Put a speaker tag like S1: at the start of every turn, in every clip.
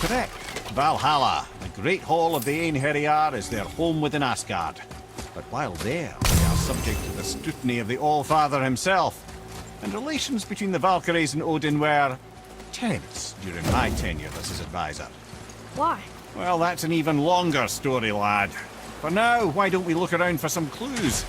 S1: correct. Valhalla, the great hall of the Einherjar, is their home within Asgard. But while there, they are subject to the scrutiny of the All-Father himself. And relations between the Valkyries and Odin were tense during my tenure as his advisor.
S2: Why?
S1: Well, that's an even longer story, lad. For now, why don't we look around for some clues?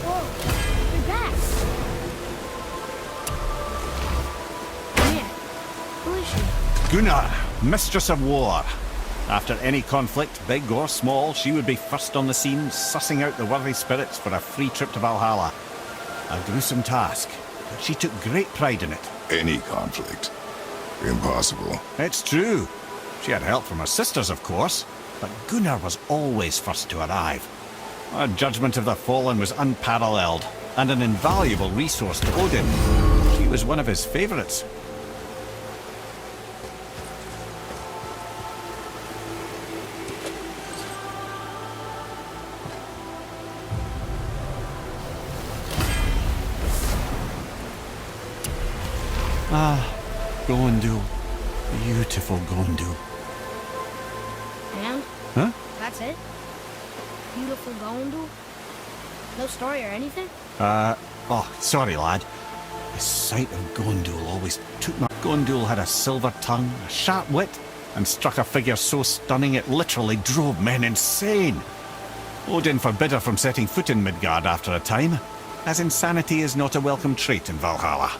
S2: Whoa, they're back. Man, who is she?
S1: Gunnar, Mistress of War. After any conflict, big or small, she would be first on the scene, sussing out the worthy spirits for a free trip to Valhalla. A gruesome task, but she took great pride in it.
S3: Any conflict. Impossible.
S1: It's true. She had help from her sisters, of course, but Gunnar was always first to arrive. Her judgment of the fallen was unparalleled, and an invaluable resource to Odin. She was one of his favourites. Ah, Gondul. Beautiful Gondul.
S2: And?
S1: Huh?
S2: That's it? Beautiful Gondul? No story or anything?
S1: Oh, sorry, lad. The sight of Gondul always took my... Gondul had a silver tongue, a sharp wit, and struck a figure so stunning it literally drove men insane. Odin forbid her from setting foot in Midgard after a time, as insanity is not a welcome trait in Valhalla.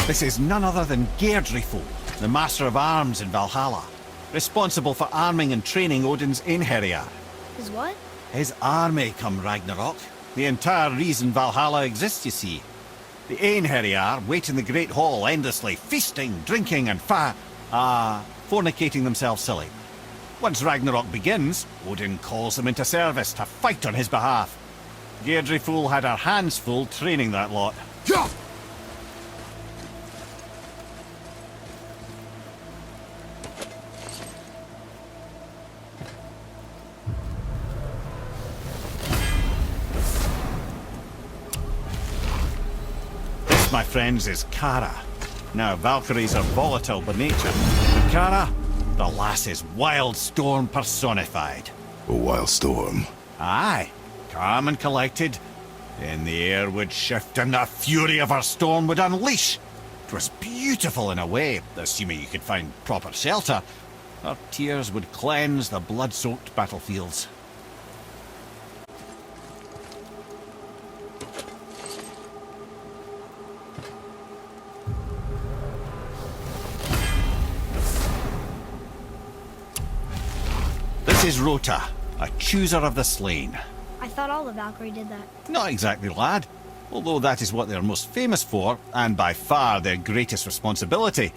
S1: This is none other than Geirdriful, the Master of Arms in Valhalla, responsible for arming and training Odin's Einherjar.
S2: Is what?
S1: His army come Ragnarok. The entire reason Valhalla exists, you see. The Einherjar wait in the Great Hall endlessly, feasting, drinking and fornicating themselves silly. Once Ragnarok begins, Odin calls them into service to fight on his behalf. Geirdriful had her hands full training that lot.
S3: Yeah!
S1: My friends, is Kara. Now, Valkyries are volatile by nature, but Kara, the lass is wild storm personified.
S3: A wild storm.
S1: Aye, calm and collected. Then the air would shift and the fury of her storm would unleash. It was beautiful in a way, assuming you could find proper shelter. Her tears would cleanse the blood-soaked battlefields. This is Rota, a chooser of the slain.
S2: I thought all the Valkyrie did that.
S1: Not exactly, lad. Although that is what they're most famous for, and by far their greatest responsibility.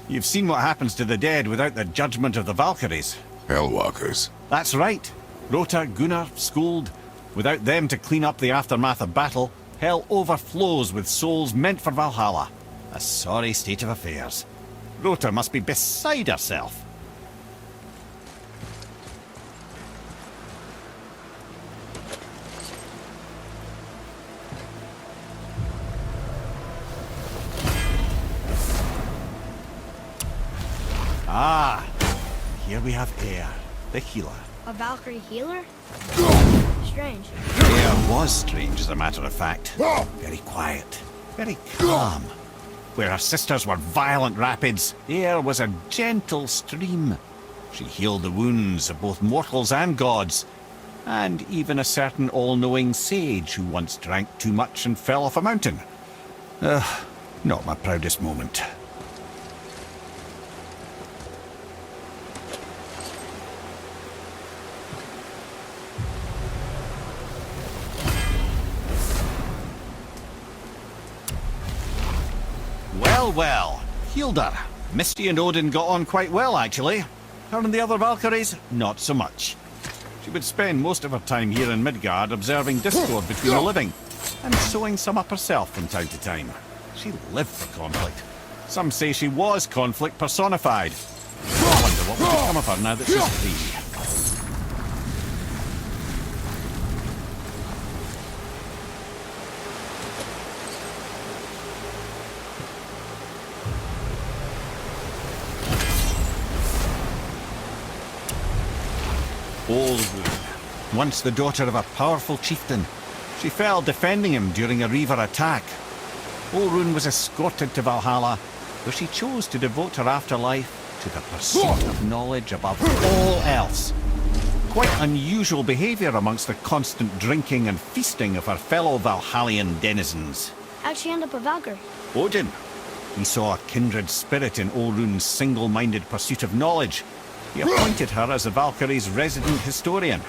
S1: You've seen what happens to the dead without the judgment of the Valkyries.
S3: Hellwalkers.
S1: That's right. Rota, Gunnar, Skuld. Without them to clean up the aftermath of battle, hell overflows with souls meant for Valhalla. A sorry state of affairs. Rota must be beside herself. Ah, here we have Air, the healer.
S2: A Valkyrie healer? Strange.
S1: Air was strange, as a matter of fact. Very quiet, very calm. Where her sisters were violent rapids, Air was a gentle stream. She healed the wounds of both mortals and gods, and even a certain all-knowing sage who once drank too much and fell off a mountain. Not my proudest moment. Well, healed her. Misty and Odin got on quite well, actually. Her and the other Valkyries, not so much. She would spend most of her time here in Midgard observing discord between the living, and sewing some up herself from time to time. She lived for conflict. Some say she was conflict personified. I wonder what will become of her now that she's free. Olrun, once the daughter of a powerful chieftain. She fell defending him during a Reaver attack. Olrun was escorted to Valhalla, where she chose to devote her afterlife to the pursuit of knowledge above all else. Quite unusual behaviour amongst the constant drinking and feasting of her fellow Valhallian denizens.
S2: How'd she end up a Valkyrie?
S1: Odin. He saw a kindred spirit in Olrun's single-minded pursuit of knowledge. He appointed her as the Valkyries' resident historian.